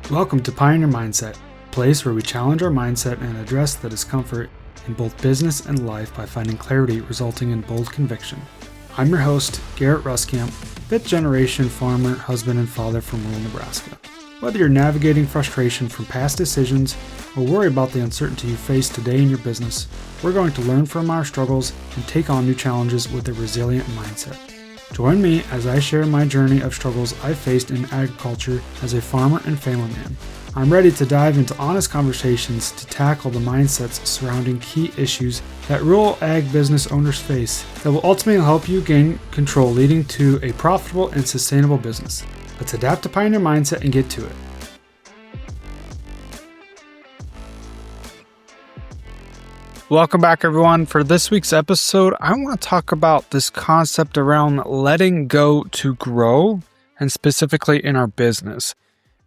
Welcome to Pioneer Mindset, a place where we challenge our mindset and address the discomfort in both business and life by finding clarity resulting in bold conviction. I'm your host, Garrett Ruskamp, fifth generation farmer, husband, and father from rural Nebraska. Whether you're navigating frustration from past decisions or worry about the uncertainty you face today in your business, we're going to learn from our struggles and take on new challenges with a resilient mindset. Join me as I share my journey of struggles I faced in agriculture as a farmer and family man. I'm ready to dive into honest conversations to tackle the mindsets surrounding key issues that rural ag business owners face that will ultimately help you gain control, leading to a profitable and sustainable business. Let's adapt to Pioneer Mindset and get to it. Welcome back, everyone. For this week's episode, I want to talk about this concept around letting go to grow, and specifically in our business.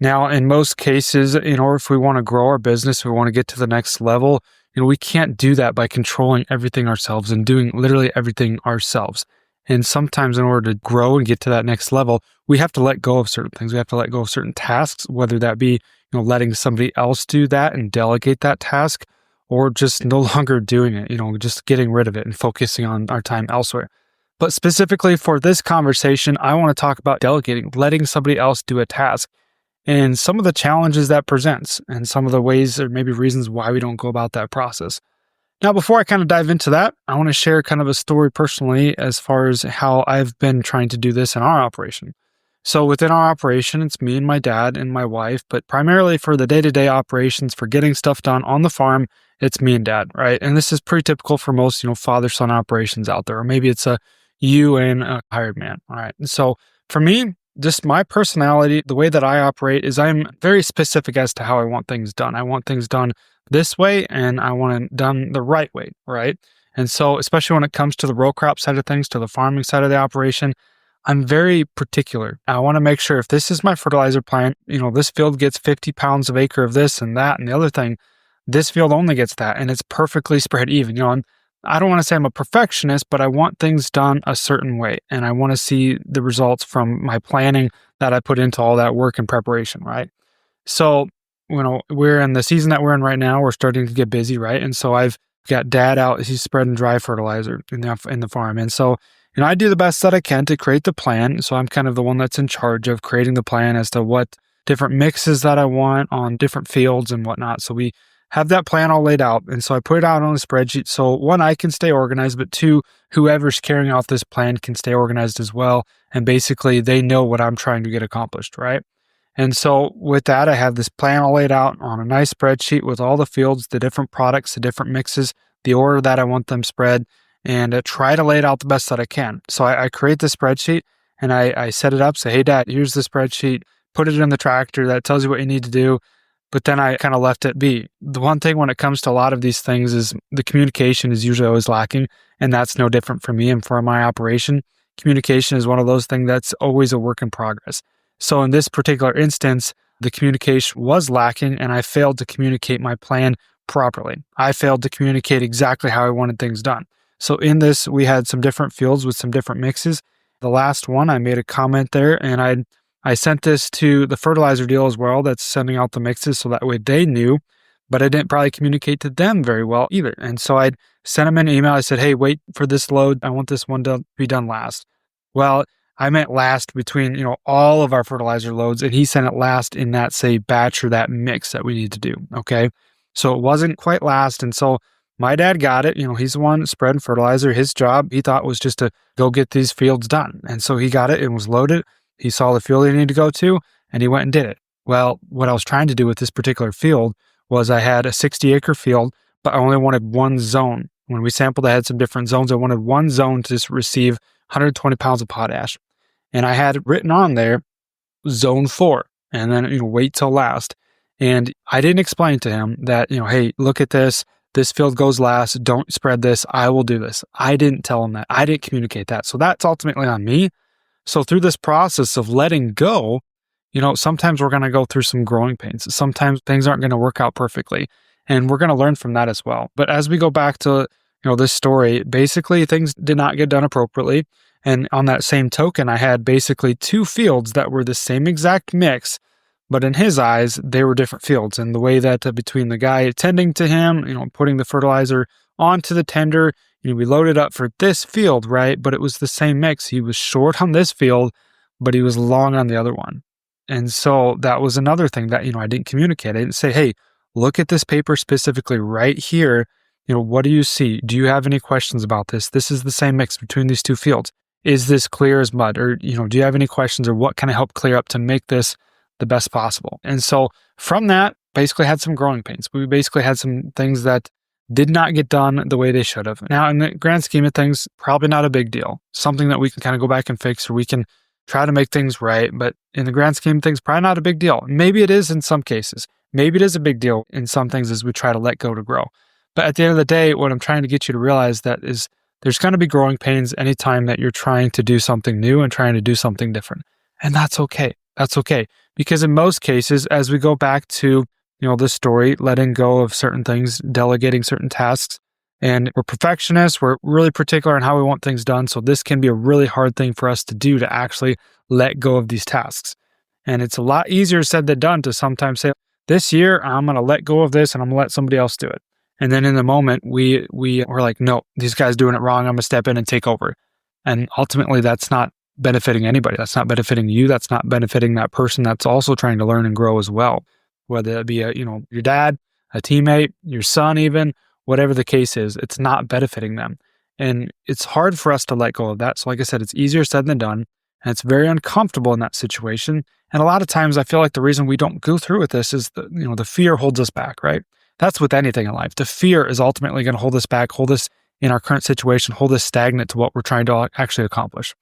Now, in most cases, in order if we want to grow our business, we want to get to the next level, we can't do that by controlling everything ourselves and doing literally everything ourselves. And sometimes in order to grow and get to that next level, we have to let go of certain things. We have to let go of certain tasks, whether that be, letting somebody else do that and delegate that task, or just no longer doing it, just getting rid of it and focusing on our time elsewhere. But specifically for this conversation, I want to talk about delegating, letting somebody else do a task, and some of the challenges that presents, and some of the ways or maybe reasons why we don't go about that process. Now, before I kind of dive into that, I want to share kind of a story personally as far as how I've been trying to do this in our operation. So within our operation, it's me and my dad and my wife, but primarily for the day-to-day operations, for getting stuff done on the farm, it's me and dad, right? And this is pretty typical for most, father-son operations out there, or maybe it's you and a hired man, all right? And so for me, just my personality, the way that I operate is I'm very specific as to how I want things done. I want things done this way, and I want it done the right way, right? And so especially when it comes to the row crop side of things, to the farming side of the operation, I'm very particular. I want to make sure if this is my fertilizer plant, this field gets 50 pounds of acre of this and that and the other thing, this field only gets that, and it's perfectly spread even. I don't want to say I'm a perfectionist, but I want things done a certain way, and I want to see the results from my planning that I put into all that work and preparation, right? So, we're in the season that we're in right now. We're starting to get busy, right? And so I've got dad out. He's spreading dry fertilizer in the farm, and so I do the best that I can to create the plan. So I'm kind of the one that's in charge of creating the plan as to what different mixes that I want on different fields and whatnot. So we have that plan all laid out. And so I put it out on a spreadsheet. So one, I can stay organized, but two, whoever's carrying out this plan can stay organized as well. And basically they know what I'm trying to get accomplished, right? And so with that, I have this plan all laid out on a nice spreadsheet with all the fields, the different products, the different mixes, the order that I want them spread, and try to lay it out the best that I can. So I create the spreadsheet and I set it up. Say, hey, Dad, here's the spreadsheet. Put it in the tractor. That tells you what you need to do. But then I kind of left it be. The one thing when it comes to a lot of these things is the communication is usually always lacking. And that's no different for me and for my operation. Communication is one of those things that's always a work in progress. So in this particular instance, the communication was lacking and I failed to communicate my plan properly. I failed to communicate exactly how I wanted things done. So in this, we had some different fields with some different mixes. The last one, I made a comment there, and I sent this to the fertilizer deal as well that's sending out the mixes so that way they knew, but I didn't probably communicate to them very well either. And so I'd sent them an email. I said, hey, wait for this load. I want this one to be done last. Well, I meant last between, all of our fertilizer loads, and he sent it last in that, say, batch or that mix that we need to do, okay? So it wasn't quite last, and so my dad got it. He's the one spreading fertilizer. His job, he thought, was just to go get these fields done. And so he got it and was loaded. He saw the field he needed to go to, and he went and did it. Well, what I was trying to do with this particular field was I had a 60-acre field, but I only wanted one zone. When we sampled, I had some different zones. I wanted one zone to just receive 120 pounds of potash. And I had it written on there, zone 4, and then, wait till last. And I didn't explain to him that, hey, look at this. This field goes last. Don't spread this. I will do this. I didn't tell him that. I didn't communicate that. So that's ultimately on me. So through this process of letting go, sometimes we're going to go through some growing pains. Sometimes things aren't going to work out perfectly. And we're going to learn from that as well. But as we go back to, this story, basically things did not get done appropriately. And on that same token, I had basically two fields that were the same exact mix, But in his eyes, they were different fields. And the way that between the guy tending to him, putting the fertilizer onto the tender, we loaded up for this field, right? But it was the same mix. He was short on this field, but he was long on the other one. And so that was another thing that, I didn't communicate. I didn't say, hey, look at this paper specifically right here. What do you see? Do you have any questions about this? This is the same mix between these two fields. Is this clear as mud? Or, do you have any questions, or what can I help clear up to make this the best possible? And so from that, basically had some growing pains. We basically had some things that did not get done the way they should have. Now, in the grand scheme of things, probably not a big deal. Something that we can kind of go back and fix, or we can try to make things right. But in the grand scheme of things, probably not a big deal. Maybe it is in some cases. Maybe it is a big deal in some things as we try to let go to grow. But at the end of the day, what I'm trying to get you to realize that is there's going to be growing pains anytime that you're trying to do something new and trying to do something different. And that's okay. That's okay. Because in most cases, as we go back to, this story, letting go of certain things, delegating certain tasks, and we're perfectionists, we're really particular on how we want things done. So this can be a really hard thing for us to do, to actually let go of these tasks. And it's a lot easier said than done to sometimes say, this year, I'm going to let go of this and I'm going to let somebody else do it. And then in the moment, we're like, no, these guys doing it wrong. I'm going to step in and take over. And ultimately, that's not benefiting anybody. That's not benefiting you. That's not benefiting that person that's also trying to learn and grow as well. Whether it be your dad, a teammate, your son, even whatever the case is, it's not benefiting them. And it's hard for us to let go of that. So like I said, it's easier said than done. And it's very uncomfortable in that situation. And a lot of times I feel like the reason we don't go through with this is the fear holds us back, right? That's with anything in life. The fear is ultimately going to hold us back, hold us in our current situation, hold us stagnant to what we're trying to actually accomplish.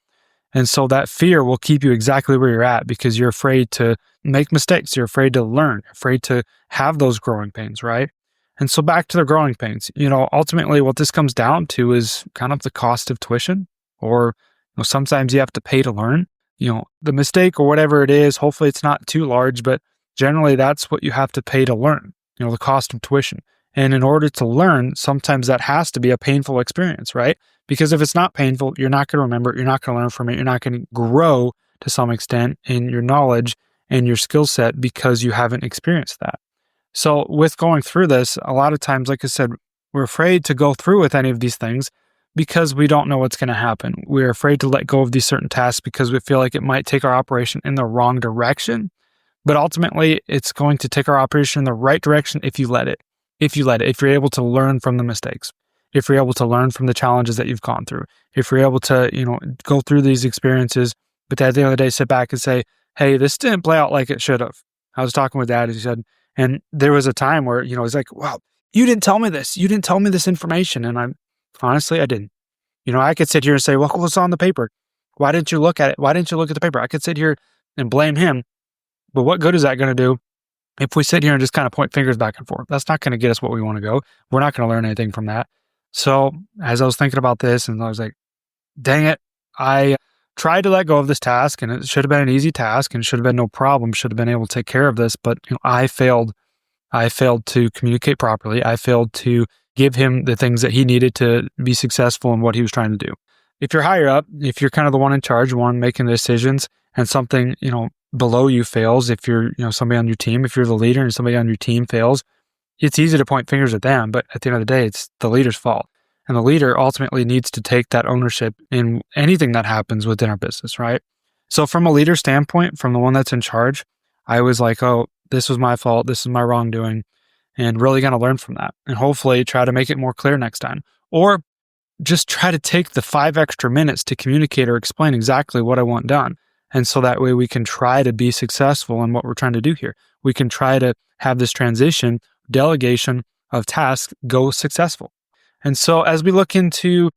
And so that fear will keep you exactly where you're at because you're afraid to make mistakes. You're afraid to learn, afraid to have those growing pains, right? And so back to the growing pains, ultimately what this comes down to is kind of the cost of tuition, or sometimes you have to pay to learn. The mistake or whatever it is, hopefully it's not too large, but generally that's what you have to pay to learn, the cost of tuition. And in order to learn, sometimes that has to be a painful experience, right? Because if it's not painful, you're not going to remember it, you're not going to learn from it, you're not going to grow to some extent in your knowledge and your skill set because you haven't experienced that. So with going through this, a lot of times, like I said, we're afraid to go through with any of these things because we don't know what's going to happen. We're afraid to let go of these certain tasks because we feel like it might take our operation in the wrong direction. But ultimately, it's going to take our operation in the right direction if you let it. If you're able to learn from the mistakes, if you're able to learn from the challenges that you've gone through, if you're able to, go through these experiences, but at the end of the day, sit back and say, hey, this didn't play out like it should have. I was talking with Dad, as he said, and there was a time where, he's like, wow, you didn't tell me this. You didn't tell me this information. And I didn't. I could sit here and say, well, what's on the paper? Why didn't you look at it? Why didn't you look at the paper? I could sit here and blame him, but what good is that going to do if we sit here and just kind of point fingers back and forth? That's not going to get us what we want to go. We're not going to learn anything from that. So as I was thinking about this, and I was like, dang it, I tried to let go of this task, and it should have been an easy task and should have been no problem, should have been able to take care of this. But I failed. I failed to communicate properly. I failed to give him the things that he needed to be successful in what he was trying to do. If you're higher up, if you're kind of the one in charge, one making the decisions, and something, below you fails, if you're, somebody on your team, if you're the leader and somebody on your team fails, it's easy to point fingers at them, but at the end of the day, it's the leader's fault. And the leader ultimately needs to take that ownership in anything that happens within our business, right? So from a leader standpoint, from the one that's in charge, I was like, oh, this was my fault. This is my wrongdoing, and really going to learn from that and hopefully try to make it more clear next time. Or just try to take the 5 extra minutes to communicate or explain exactly what I want done. And so that way we can try to be successful in what we're trying to do here. We can try to have this transition, delegation of tasks go successful. And so as we look into,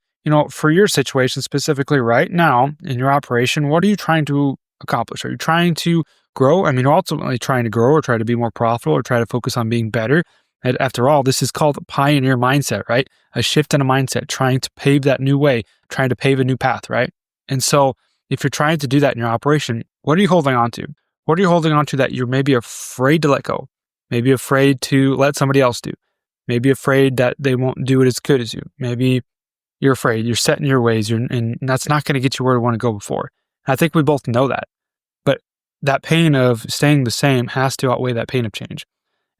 for your situation specifically right now in your operation, what are you trying to accomplish? Are you trying to grow? I mean, you're ultimately trying to grow or try to be more profitable or try to focus on being better. And after all, this is called pioneer mindset, right? A shift in a mindset, trying to pave that new way, trying to pave a new path, right? And so if you're trying to do that in your operation, what are you holding on to? What are you holding on to that you're maybe afraid to let go? Maybe afraid to let somebody else do? Maybe afraid that they won't do it as good as you? Maybe you're afraid, you're set in your ways, and that's not going to get you where you want to go before. I think we both know that. But that pain of staying the same has to outweigh that pain of change.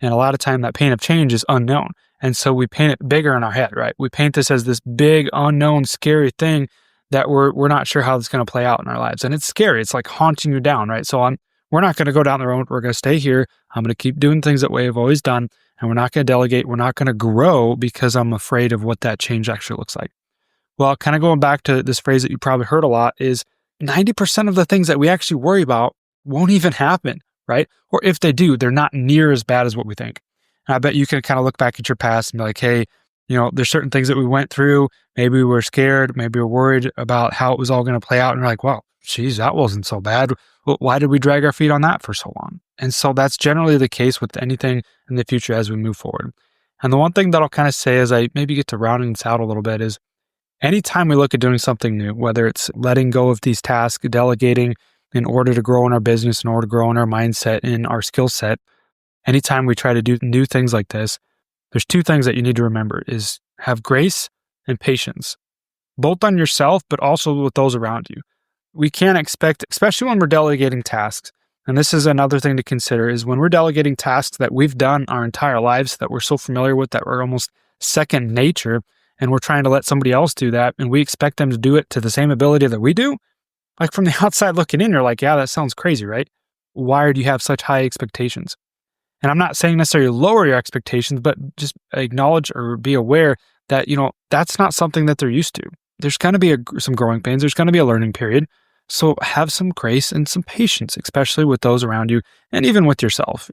And a lot of time that pain of change is unknown. And so we paint it bigger in our head, right? We paint this as this big, unknown, scary thing that we're not sure how it's going to play out in our lives. And it's scary. It's like haunting you down, right? So we're not going to go down the road. We're going to stay here. I'm going to keep doing things that we've always done. And we're not going to delegate. We're not going to grow because I'm afraid of what that change actually looks like. Well, kind of going back to this phrase that you probably heard a lot is 90% of the things that we actually worry about won't even happen, right? Or if they do, they're not near as bad as what we think. And I bet you can kind of look back at your past and be like, hey, there's certain things that we went through. Maybe we were scared. Maybe we were worried about how it was all going to play out. And you're like, wow, geez, that wasn't so bad. Well, why did we drag our feet on that for so long? And so that's generally the case with anything in the future as we move forward. And the one thing that I'll kind of say as I maybe get to rounding this out a little bit is anytime we look at doing something new, whether it's letting go of these tasks, delegating in order to grow in our business, in order to grow in our mindset, in our skill set, anytime we try to do new things like this, there's two things that you need to remember is have grace and patience, both on yourself, but also with those around you. We can't expect, especially when we're delegating tasks, and this is another thing to consider, is when we're delegating tasks that we've done our entire lives, that we're so familiar with, that we're almost second nature, and we're trying to let somebody else do that, and we expect them to do it to the same ability that we do, like from the outside looking in, you're like, yeah, that sounds crazy, right? Why do you have such high expectations? And I'm not saying necessarily lower your expectations, but just acknowledge or be aware that, that's not something that they're used to. There's going to be some growing pains. There's going to be a learning period. So have some grace and some patience, especially with those around you and even with yourself,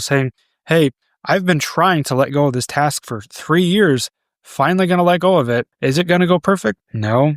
saying, hey, I've been trying to let go of this task for 3 years, finally going to let go of it. Is it going to go perfect? No.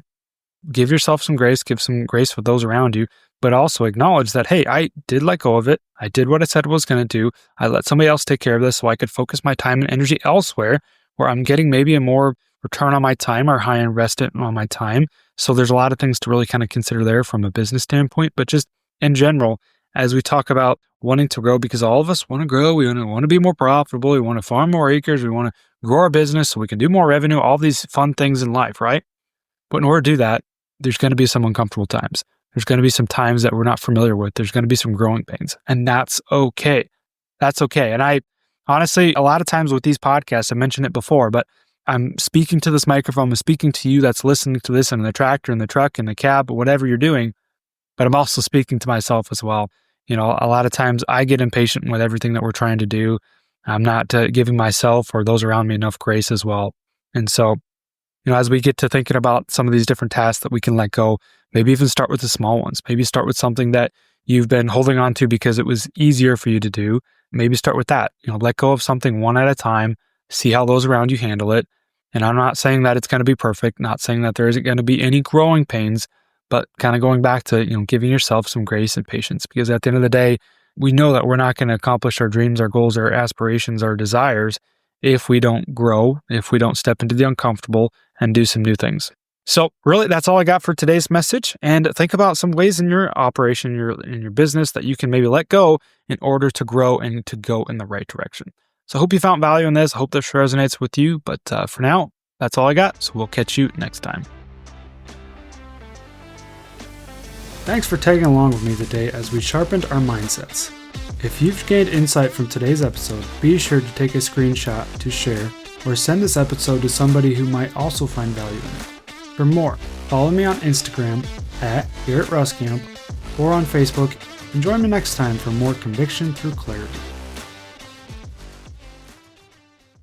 Give yourself some grace, give some grace with those around you, but also acknowledge that, hey, I did let go of it. I did what I said I was going to do. I let somebody else take care of this so I could focus my time and energy elsewhere where I'm getting maybe a more return on my time or high investment on my time. So there's a lot of things to really kind of consider there from a business standpoint, but just in general, as we talk about wanting to grow, because all of us want to grow, we want to be more profitable, we want to farm more acres, we want to grow our business so we can do more revenue, all these fun things in life, right? But in order to do that, there's going to be some uncomfortable times. There's going to be some times that we're not familiar with. There's going to be some growing pains, and that's okay. That's okay. And I honestly, a lot of times with these podcasts, I mentioned it before, but I'm speaking to this microphone, I'm speaking to you that's listening to this in the tractor, in the truck, in the cab, whatever you're doing, but I'm also speaking to myself as well. A lot of times I get impatient with everything that we're trying to do. I'm not giving myself or those around me enough grace as well. And so, as we get to thinking about some of these different tasks that we can let go, maybe even start with the small ones. Maybe start with something that you've been holding on to because it was easier for you to do. Maybe start with that. Let go of something one at a time, see how those around you handle it. And I'm not saying that it's going to be perfect, not saying that there isn't going to be any growing pains, but kind of going back to, giving yourself some grace and patience, because at the end of the day, we know that we're not going to accomplish our dreams, our goals, our aspirations, our desires if we don't grow, if we don't step into the uncomfortable and do some new things. So really, that's all I got for today's message. And think about some ways in your operation, in your business that you can maybe let go in order to grow and to go in the right direction. So I hope you found value in this. I hope this resonates with you. But for now, that's all I got. So we'll catch you next time. Thanks for tagging along with me today as we sharpened our mindsets. If you've gained insight from today's episode, be sure to take a screenshot to share or send this episode to somebody who might also find value in it. For more, follow me on Instagram @GarrettRuskamp or on Facebook, and join me next time for more conviction through clarity.